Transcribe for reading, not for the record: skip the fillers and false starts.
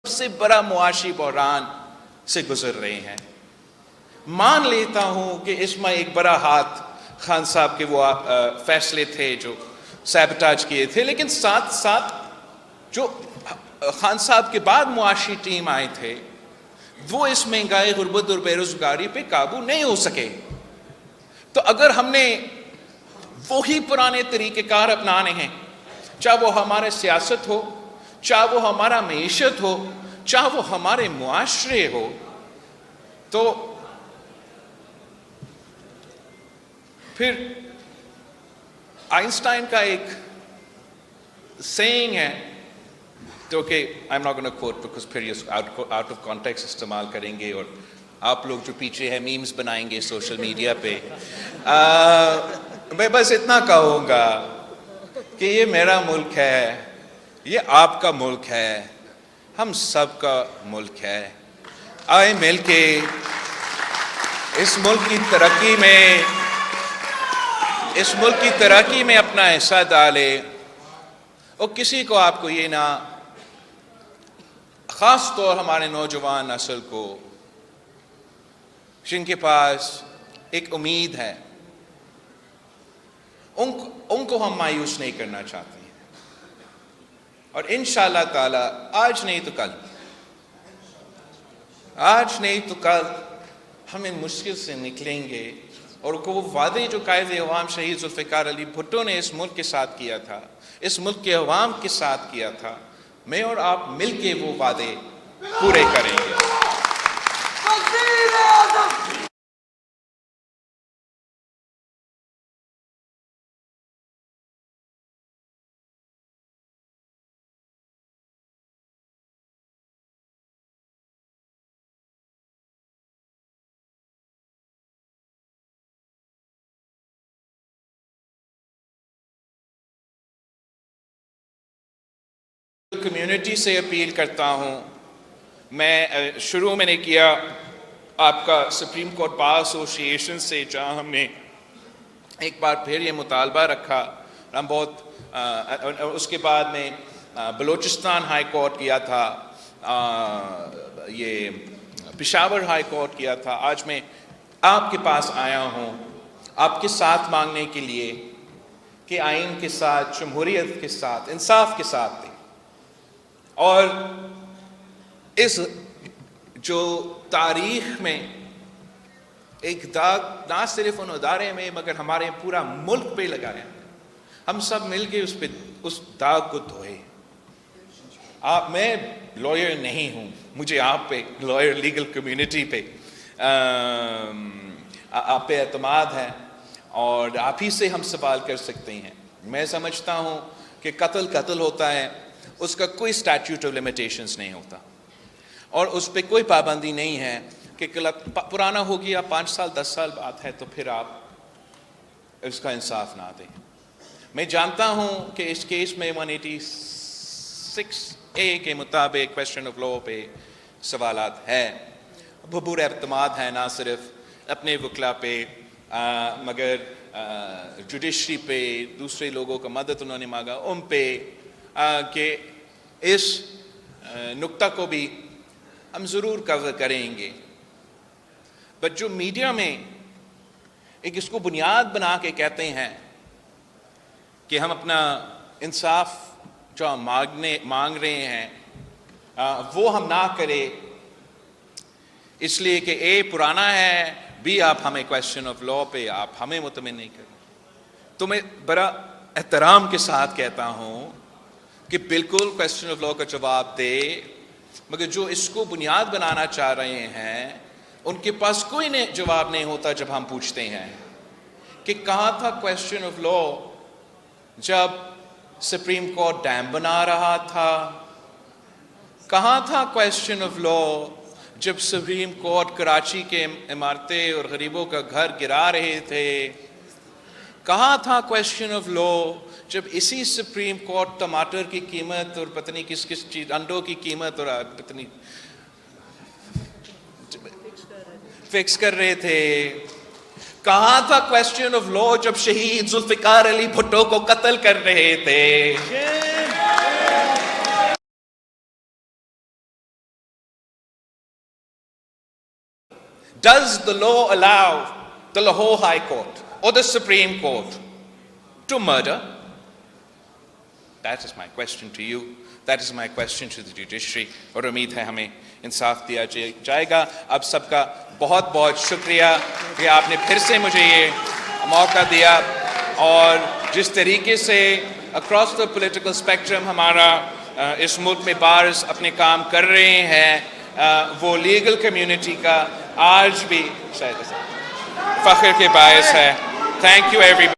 सबसे बड़ा मुआशी बहरान से गुजर रहे हैं। मान लेता हूं कि इसमें एक बड़ा हाथ खान साहब के वो फैसले थे जो सैबटाज किए थे, लेकिन साथ साथ जो खान साहब के बाद मुआशी टीम आए थे वो इस महंगाई, गुर्बत और बेरोजगारी पे काबू नहीं हो सके। तो अगर हमने वही पुराने तरीक़ेकार अपनाने हैं, चाहे वो हमारे सियासत हो, चाहे वो हमारा मईशत हो, चाहे वो हमारे मुआशरे हो, तो फिर आइंस्टाइन का एक सेइंग है जो कि I am not gonna quote because फिर ये आउट ऑफ कॉन्टेक्स्ट इस्तेमाल करेंगे और आप लोग जो पीछे है मीम्स बनाएंगे सोशल मीडिया पे। मैं बस इतना कहूँगा कि ये मेरा मुल्क है, ये आपका मुल्क है, हम सब का मुल्क है। आए मिलके इस मुल्क की तरक्की में अपना हिस्सा डाले। और किसी को आपको ये ना, ख़ास तौर हमारे नौजवान नस्ल को जिनके पास एक उम्मीद है, उनको हम मायूस नहीं करना चाहते हैं। और इंशाअल्लाह ताला आज नहीं तो कल हम इन मुश्किल से निकलेंगे। और वो वादे जो कायदे अवाम शहीद जुल्फ़िकार अली भुट्टो ने इस मुल्क के साथ किया था, इस मुल्क के अवाम के साथ किया था, मैं और आप मिलके वो वादे पूरे करेंगे। कम्युनिटी से अपील करता हूँ, मैं शुरू मैंने किया आपका सुप्रीम कोर्ट बार एसोसिएशन से, जहाँ हमने एक बार फिर ये मुतालबा रखा। हम बहुत उसके बाद में बलूचिस्तान हाई कोर्ट किया था, ये पेशावर हाई कोर्ट किया था। आज मैं आपके पास आया हूँ आपके साथ मांगने के लिए कि आइन के साथ, जमहूरियत के साथ, इंसाफ के साथ दें। और इस जो तारीख में एक दाग ना सिर्फ उन अदारे में मगर हमारे पूरा मुल्क पे लगाया, हम सब मिलके उस दाग को धोए। मैं लॉयर नहीं हूँ, मुझे आप पे, लॉयर लीगल कम्युनिटी पे आप पे एतमाद है और आप ही से हम सवाल कर सकते हैं। मैं समझता हूँ कि कत्ल होता है, उसका कोई स्टैट्यूट ऑफ लिमिटेशंस नहीं होता और उस पर कोई पाबंदी नहीं है कि पुराना हो गया 5 साल 10 साल बाद है तो फिर आप उसका इंसाफ ना दें। मैं जानता हूं कि इस केस में 186A के मुताबिक क्वेश्चन ऑफ लॉ पे सवालात है, भरपूर एतमाद है ना सिर्फ अपने वकला पे मगर जुडिशरी पे, दूसरे लोगों का मदद उन्होंने मांगा उन पे, कि इस नुक्ता को भी हम ज़रूर कवर करेंगे। बट जो मीडिया में एक इसको बुनियाद बना के कहते हैं कि हम अपना इंसाफ जो हम मांग रहे हैं वो हम ना करें इसलिए कि ए पुराना है, बी आप हमें क्वेश्चन ऑफ लॉ पे आप हमें मुतमिन नहीं करें। तो मैं बड़ा एहतराम के साथ कहता हूँ कि बिल्कुल क्वेश्चन ऑफ लॉ का जवाब दे, मगर जो इसको बुनियाद बनाना चाह रहे हैं उनके पास कोई जवाब नहीं होता जब हम पूछते हैं कि कहाँ था क्वेश्चन ऑफ लॉ जब सुप्रीम कोर्ट डैम बना रहा था, कहाँ था क्वेश्चन ऑफ लॉ जब सुप्रीम कोर्ट कराची के इमारतें और गरीबों का घर गिरा रहे थे, कहाँ था क्वेश्चन ऑफ लॉ जब इसी सुप्रीम कोर्ट टमाटर की कीमत और पता नहीं किस चीज, अंडों की कीमत और पता नहीं फिक्स कर रहे थे। कहाँ था क्वेश्चन ऑफ लॉ जब शहीद जुल्फ़िकार अली भुट्टो को कत्ल कर रहे थे। Does the law allow the Lahore High Court or the Supreme Court to murder? That is my question to you. That is my question to the judiciary. और उम्मीद है हमें इंसाफ दिया जाएगा. आप सबका बहुत बहुत शुक्रिया कि आपने फिर से मुझे ये मौका दिया और जिस तरीके से across the political spectrum हमारा इस मुल्क में बार्स अपने काम कर रहे हैं, वो लीगल कम्युनिटी का आज भी शायद फख्र के बायस है. Thank you everybody.